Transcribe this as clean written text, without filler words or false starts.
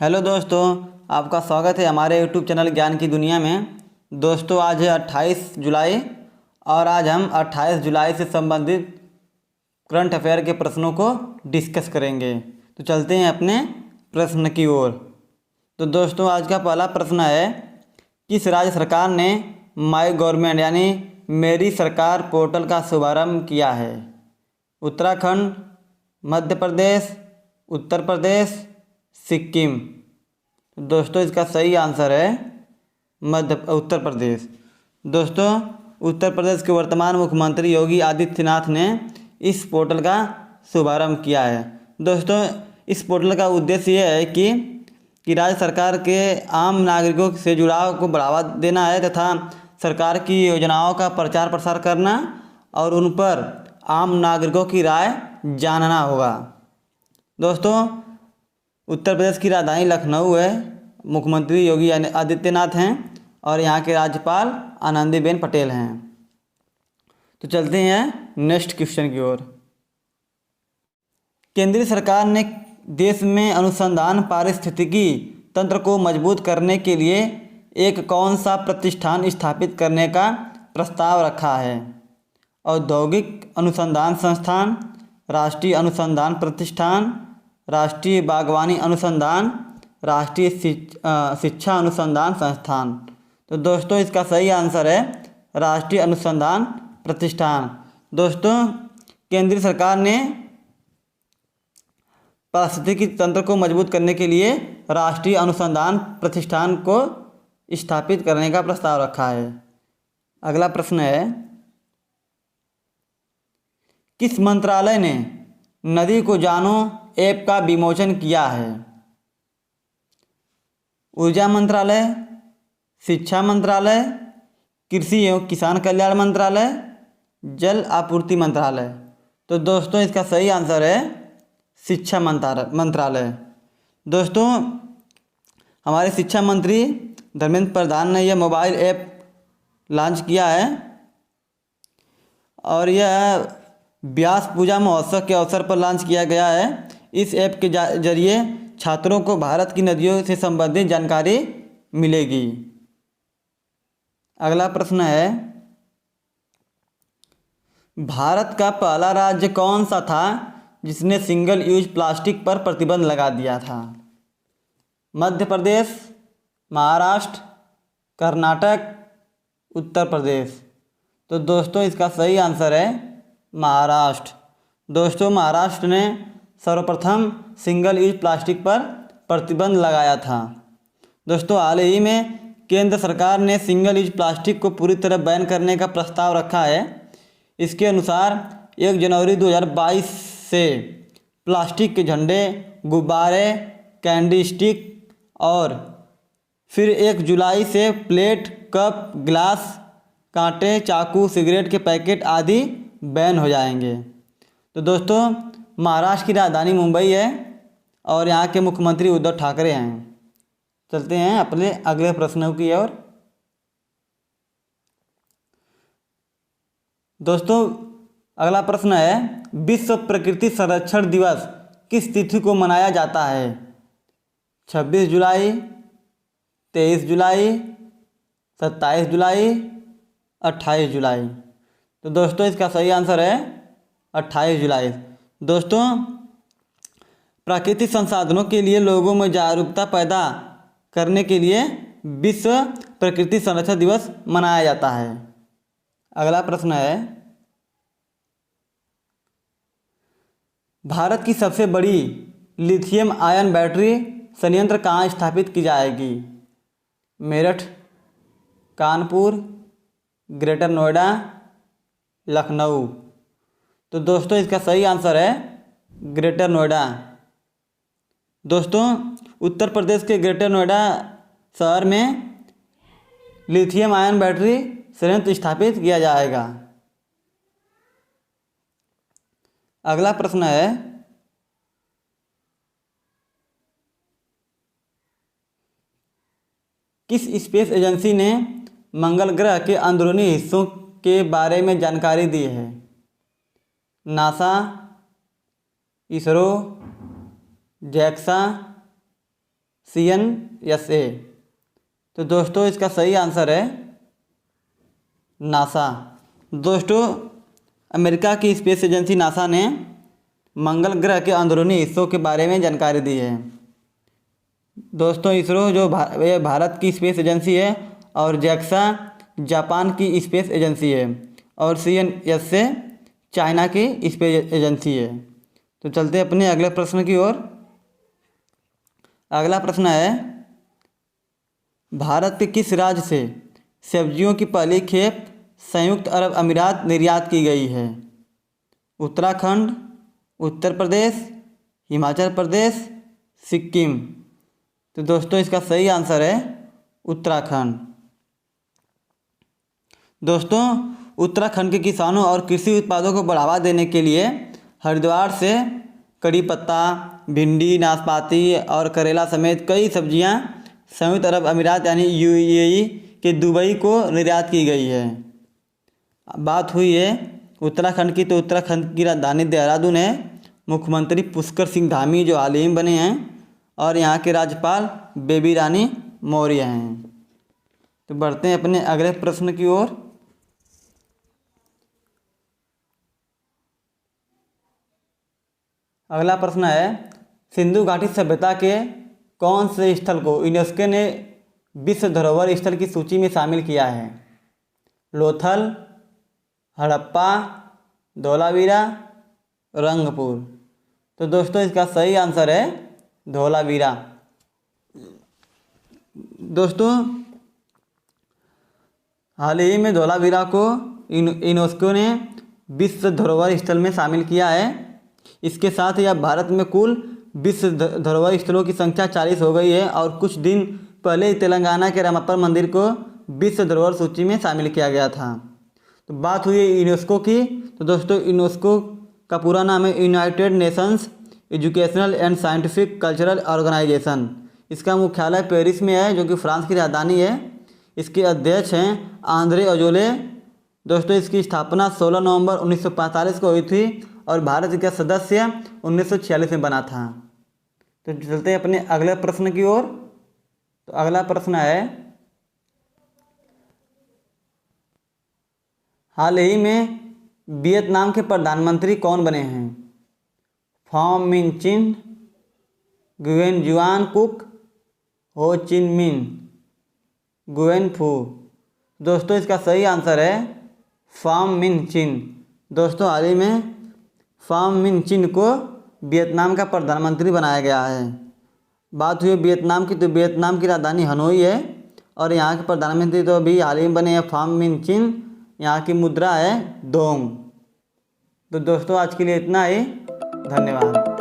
Hello दोस्तों, आपका स्वागत है हमारे यूट्यूब चैनल ज्ञान की दुनिया में। दोस्तों, आज है 28 जुलाई और आज हम 28 जुलाई से संबंधित करंट अफेयर के प्रश्नों को डिस्कस करेंगे। तो चलते हैं अपने प्रश्न की ओर। तो दोस्तों, आज का पहला प्रश्न है, किस राज्य सरकार ने माई गवर्नमेंट यानी मेरी सरकार पोर्टल का शुभारंभ किया है? उत्तराखंड, मध्य प्रदेश, उत्तर प्रदेश, सिक्किम। दोस्तों, इसका सही आंसर है उत्तर प्रदेश। दोस्तों, उत्तर प्रदेश के वर्तमान मुख्यमंत्री योगी आदित्यनाथ ने इस पोर्टल का शुभारंभ किया है। दोस्तों, इस पोर्टल का उद्देश्य यह है कि राज्य सरकार के आम नागरिकों से जुड़ाव को बढ़ावा देना है तथा सरकार की योजनाओं का प्रचार प्रसार करना और उन पर आम नागरिकों की राय जानना होगा। दोस्तों, उत्तर प्रदेश की राजधानी लखनऊ है। मुख्यमंत्री योगी आदित्यनाथ हैं और यहाँ के राज्यपाल आनंदीबेन पटेल हैं। तो चलते हैं नेक्स्ट क्वेश्चन की ओर। केंद्रीय सरकार ने देश में अनुसंधान पारिस्थितिकी तंत्र को मजबूत करने के लिए एक कौन सा प्रतिष्ठान स्थापित करने का प्रस्ताव रखा है? औद्योगिक अनुसंधान संस्थान, राष्ट्रीय अनुसंधान प्रतिष्ठान, राष्ट्रीय बागवानी अनुसंधान, राष्ट्रीय शिक्षा अनुसंधान संस्थान। तो दोस्तों, इसका सही आंसर है राष्ट्रीय अनुसंधान प्रतिष्ठान। दोस्तों, केंद्रीय सरकार ने पारिस्थितिकी तंत्र को मजबूत करने के लिए राष्ट्रीय अनुसंधान प्रतिष्ठान को स्थापित करने का प्रस्ताव रखा है। अगला प्रश्न है, किस मंत्रालय ने नदी को जानो ऐप का विमोचन किया है? ऊर्जा मंत्रालय, शिक्षा मंत्रालय, कृषि एवं किसान कल्याण मंत्रालय, जल आपूर्ति मंत्रालय। तो दोस्तों, इसका सही आंसर है शिक्षा मंत्रालय। दोस्तों, हमारे शिक्षा मंत्री धर्मेंद्र प्रधान ने यह मोबाइल ऐप लॉन्च किया है और यह व्यास पूजा महोत्सव के अवसर पर लॉन्च किया गया है। इस ऐप के जरिए छात्रों को भारत की नदियों से संबंधित जानकारी मिलेगी। अगला प्रश्न है, भारत का पहला राज्य कौन सा था जिसने सिंगल यूज प्लास्टिक पर प्रतिबंध लगा दिया था? मध्य प्रदेश, महाराष्ट्र, कर्नाटक, उत्तर प्रदेश। तो दोस्तों, इसका सही आंसर है महाराष्ट्र। दोस्तों, महाराष्ट्र ने सर्वप्रथम सिंगल यूज प्लास्टिक पर प्रतिबंध लगाया था। दोस्तों, हाल ही में केंद्र सरकार ने सिंगल यूज प्लास्टिक को पूरी तरह बैन करने का प्रस्ताव रखा है। इसके अनुसार 1 जनवरी 2022 से प्लास्टिक के झंडे, गुब्बारे, कैंडी स्टिक और फिर 1 जुलाई से प्लेट, कप, गिलास, कांटे, चाकू, सिगरेट के पैकेट आदि बैन हो जाएंगे। तो दोस्तों, महाराष्ट्र की राजधानी मुंबई है और यहाँ के मुख्यमंत्री उद्धव ठाकरे हैं। चलते हैं अपने अगले प्रश्नों की ओर। दोस्तों, अगला प्रश्न है, विश्व प्रकृति संरक्षण दिवस किस तिथि को मनाया जाता है? 26 जुलाई, 23 जुलाई, 27 जुलाई, 28 जुलाई। तो दोस्तों, इसका सही आंसर है 28 जुलाई। दोस्तों, प्राकृतिक संसाधनों के लिए लोगों में जागरूकता पैदा करने के लिए विश्व प्रकृति संरक्षण दिवस मनाया जाता है। अगला प्रश्न है, भारत की सबसे बड़ी लिथियम आयन बैटरी संयंत्र कहाँ स्थापित की जाएगी? मेरठ, कानपुर, ग्रेटर नोएडा, लखनऊ। तो दोस्तों, इसका सही आंसर है ग्रेटर नोएडा। दोस्तों, उत्तर प्रदेश के ग्रेटर नोएडा शहर में लिथियम आयन बैटरी संयंत्र स्थापित किया जाएगा। अगला प्रश्न है, किस स्पेस एजेंसी ने मंगल ग्रह के अंदरूनी हिस्सों के बारे में जानकारी दी है? NASA, ISRO, JAXA, CNSA। तो दोस्तों इसका सही आंसर है नासा। दोस्तों अमेरिका की स्पेस एजेंसी नासा ने मंगल ग्रह के अंदरूनी हिस्सों के बारे में जानकारी दी है। दोस्तों इसरो जो ये भारत की स्पेस एजेंसी है और JAXA जापान की स्पेस एजेंसी है और CNSA चाइना की स्पेस एजेंसी है। तो चलते हैं अपने अगले प्रश्न की ओर। अगला प्रश्न है, भारत के किस राज्य से सब्जियों की पहली खेप संयुक्त अरब अमीरात निर्यात की गई है? उत्तराखंड, उत्तर प्रदेश, हिमाचल प्रदेश, सिक्किम। तो दोस्तों इसका सही आंसर है उत्तराखंड। दोस्तों उत्तराखंड के किसानों और कृषि उत्पादों को बढ़ावा देने के लिए हरिद्वार से कड़ी पत्ता, भिंडी, नाशपाती और करेला समेत कई सब्जियां संयुक्त अरब अमीरात यानी UAE के दुबई को निर्यात की गई है। बात हुई है उत्तराखंड की, तो उत्तराखंड की राजधानी देहरादून है। मुख्यमंत्री पुष्कर सिंह धामी जो हाल ही में बने हैं और यहाँ के राज्यपाल बेबी रानी मौर्य हैं। तो बढ़ते हैं अपने अगले प्रश्न की ओर। अगला प्रश्न है, सिंधु घाटी सभ्यता के कौन से स्थल को यूनेस्को ने विश्व धरोहर स्थल की सूची में शामिल किया है? लोथल, हड़प्पा, धोलावीरा, रंगपुर। तो दोस्तों इसका सही आंसर है धोलावीरा। दोस्तों हाल ही में धोलावीरा को यूनेस्को ने विश्व धरोहर स्थल में शामिल किया है। इसके साथ ही अब भारत में कुल विश्व धरोहर स्थलों की संख्या 40 हो गई है और कुछ दिन पहले ही तेलंगाना के रामप्पा मंदिर को विश्व धरोहर सूची में शामिल किया गया था। तो बात हुई यूनेस्को की, तो दोस्तों यूनेस्को का पूरा नाम है United Nations educational and scientific cultural organisation. इसका मुख्यालय पेरिस में है जो कि फ्रांस की राजधानी है। इसके अध्यक्ष हैं आंद्रे अजोले। दोस्तों इसकी स्थापना 16 नवंबर 1945 को हुई थी और भारत का सदस्य 1946 में बना था। तो चलते हैं अपने अगले प्रश्न की ओर। तो अगला प्रश्न है, हाल ही में वियतनाम के प्रधानमंत्री कौन बने हैं? फॉम मिन चिन, गुयेन जुआन कुक, हो चिन मिन, गुयेन फू। दोस्तों इसका सही आंसर है फॉम मिन चिन। दोस्तों हाल ही में फॉम मिन चिन को वियतनाम का प्रधानमंत्री बनाया गया है। बात हुई वियतनाम की, तो वियतनाम की राजधानी हनोई है और यहाँ के प्रधानमंत्री तो अभी हाल ही में बने हैं फॉम मिन चिन। यहाँ की मुद्रा है डोंग। तो दोस्तों आज के लिए इतना ही, धन्यवाद।